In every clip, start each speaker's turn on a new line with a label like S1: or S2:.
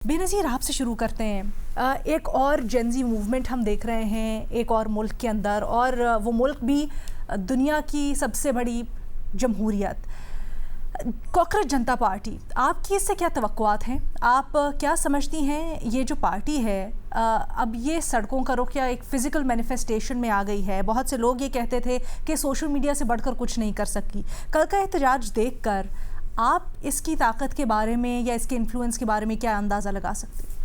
S1: बेनज़ीर आपसे शुरू करते हैं। एक और जेनजी मूवमेंट हम देख रहे हैं एक और मुल्क के अंदर, और वो मुल्क भी दुनिया की सबसे बड़ी जमहूरियत, कॉकरोच जनता पार्टी। आपकी इससे क्या तवक्कुआत हैं? आप क्या समझती हैं ये जो पार्टी है अब ये सड़कों का रुख या एक फ़िज़िकल मैनिफेस्टेशन में आ गई है? बहुत से लोग ये कहते थे कि सोशल मीडिया से बढ़कर कुछ नहीं कर सकती। कल का एहतजाज देख कर आप इसकी ताकत के बारे में या इसके इन्फ्लुएंस के बारे में क्या अंदाज़ा लगा सकते हैं?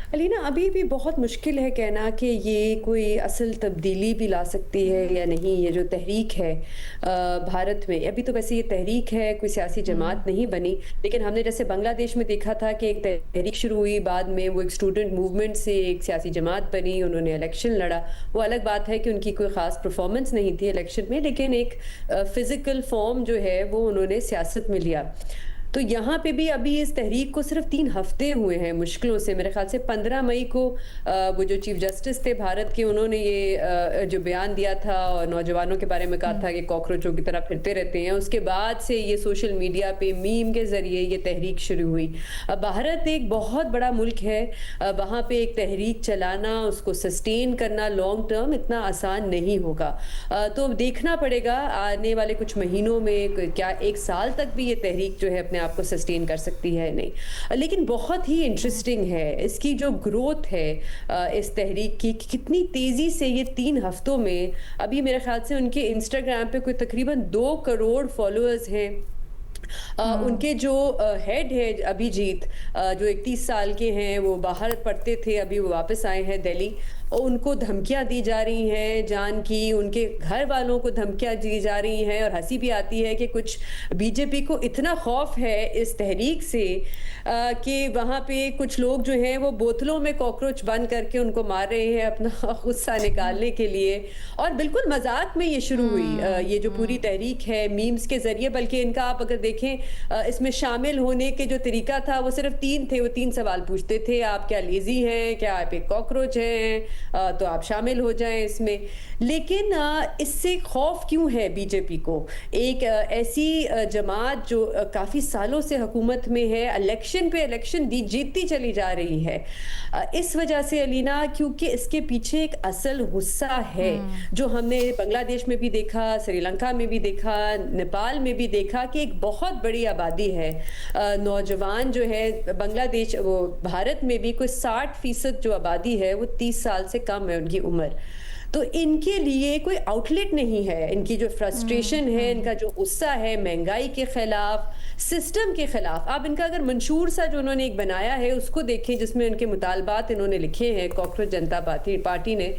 S2: अलीना, अभी भी बहुत मुश्किल है कहना कि ये कोई असल तब्दीली भी ला सकती है या नहीं। ये जो तहरीक है भारत में, अभी तो वैसे ये तहरीक है, कोई सियासी जमात नहीं बनी, लेकिन हमने जैसे बांग्लादेश में देखा था कि एक तहरीक शुरू हुई, बाद में वो एक स्टूडेंट मूवमेंट से एक सियासी जमात बनी, उन्होंने इलेक्शन लड़ा। वो अलग बात है कि उनकी कोई ख़ास परफॉर्मेंस नहीं थी इलेक्शन में, लेकिन एक फ़िज़िकल फॉर्म जो है वो उन्होंने सियासत में लिया। तो यहाँ पे भी अभी इस तहरीक को सिर्फ 3 हफ्ते हुए हैं मुश्किलों से। मेरे ख्याल से 15 मई को वो जो चीफ जस्टिस थे भारत के, उन्होंने ये जो बयान दिया था और नौजवानों के बारे में कहा था कि कॉकरोचों की तरह फिरते रहते हैं, उसके बाद से ये सोशल मीडिया पे मीम के ज़रिए ये तहरीक शुरू हुई। भारत एक बहुत बड़ा मुल्क है, वहाँ पे एक तहरीक चलाना, उसको सस्टेन करना लॉन्ग टर्म इतना आसान नहीं होगा। तो देखना पड़ेगा आने वाले कुछ महीनों में, क्या 1 साल तक भी ये तहरीक जो है अपने आप को सस्टेन कर सकती है नहीं। लेकिन बहुत ही इंटरेस्टिंग है इसकी जो ग्रोथ है इस तहरीक की, कितनी तेजी से ये 3 हफ्तों में, अभी मेरे ख्याल से उनके इंस्टाग्राम पे कोई तकरीबन 2 करोड़ फॉलोअर्स हैं। उनके जो हेड है अभिजीत, जो 31 साल के हैं, वो बाहर पढ़ते थे, अभी वो वापस आए हैं दिल्ली, और उनको धमकियां दी जा रही हैं जान की, उनके घर वालों को धमकियां दी जा रही हैं। और हंसी भी आती है कि कुछ बीजेपी को इतना खौफ है इस तहरीक से कि वहाँ पे कुछ लोग जो हैं वो बोतलों में कॉकरोच बंद करके उनको मार रहे हैं अपना गुस्सा निकालने के लिए। और बिल्कुल मजाक में ये शुरू हुई ये जो पूरी तहरीक है मीम्स के जरिए। बल्कि इनका आप अगर देखें इसमें शामिल होने के जो तरीका था वो सिर्फ 3 थे। वो 3 सवाल पूछते थे, आप क्या लेजी हैं, क्या आप एक कॉकरोच हैं, तो आप शामिल हो जाएं इसमें। लेकिन इससे खौफ क्यों है बीजेपी को? एक ऐसी जमात जो काफ़ी सालों से हुकूमत में है, इलेक्शन पे इलेक्शन जीतती चली जा रही है, इस वजह से अलीना, क्योंकि इसके पीछे एक असल गुस्सा है जो हमने बांग्लादेश में भी देखा, श्रीलंका में भी देखा, नेपाल में भी देखा कि एक बहुत बड़ी आबादी है नौजवान जो है। बांग्लादेश वो भारत में भी कोई 60% जो आबादी है वो 30 साल से कम है उनकी उम्र। तो इनके लिए कोई आउटलेट नहीं है। इनकी जो फ्रस्ट्रेशन है, इनका जो गुस्सा है महंगाई के खिलाफ, सिस्टम के खिलाफ। आप इनका अगर मंशूर सा जो उन्होंने एक बनाया है उसको देखें, जिसमें उनके मुतालबात इन्होंने लिखे हैं कॉकरोच जनता पार्टी ने,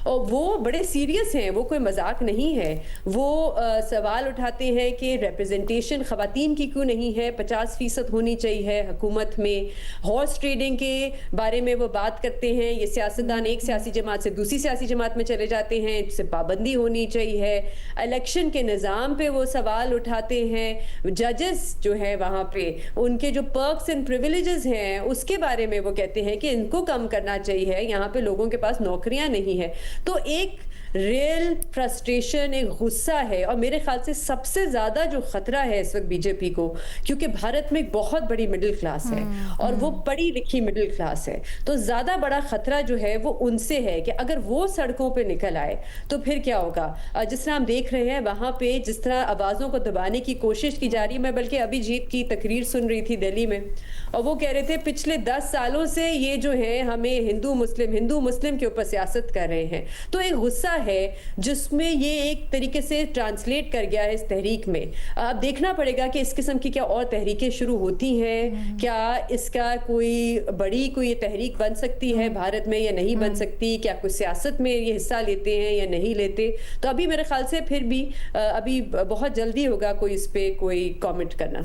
S2: और वो बड़े सीरियस हैं, वो कोई मजाक नहीं है। वो सवाल उठाते हैं कि रिप्रेजेंटेशन ख़वातीन की क्यों नहीं है, 50% होनी चाहिए हुकूमत में। हॉर्स ट्रेडिंग के बारे में वो बात करते हैं। ये सियासतदान एक सियासी जमात से दूसरी सियासी जमात में चले जाते हैं, इससे पाबंदी होनी चाहिए। इलेक्शन के निज़ाम पे वो सवाल उठाते हैं। जजेस जो है वहाँ पे, उनके जो पर्क्स एंड प्रिविलेजेस हैं उसके बारे में वो कहते हैं कि इनको कम करना चाहिए, यहाँ पे लोगों के पास नौकरियाँ नहीं है। तो एक रियल फ्रस्ट्रेशन, एक गुस्सा है। और मेरे ख्याल से सबसे ज़्यादा जो ख़तरा है इस वक्त बीजेपी को, क्योंकि भारत में एक बहुत बड़ी मिडिल क्लास है और वो पढ़ी लिखी मिडिल क्लास है, तो ज़्यादा बड़ा ख़तरा जो है वो उनसे है कि अगर वो सड़कों पे निकल आए तो फिर क्या होगा। जिस तरह हम देख रहे हैं वहाँ पे जिस तरह आवाज़ों को दबाने की कोशिश की जा रही है। मैं बल्कि अभिजीत की तकरीर सुन रही थी दिल्ली में, और वो कह रहे थे पिछले 10 सालों से ये जो है हमें हिंदू मुस्लिम के ऊपर सियासत कर रहे हैं। तो एक गुस्सा है जिसमें ये एक तरीके से ट्रांसलेट कर गया है इस तहरीक में। अब देखना पड़ेगा कि इस किस्म की क्या और तहरीकें शुरू होती हैं, क्या इसका कोई ये तहरीक बन सकती है भारत में या नहीं बन सकती, क्या कुछ सियासत में ये हिस्सा लेते हैं या नहीं लेते। तो अभी मेरे ख्याल से फिर भी अभी बहुत जल्दी होगा कोई इस पे कोई कमेंट करना।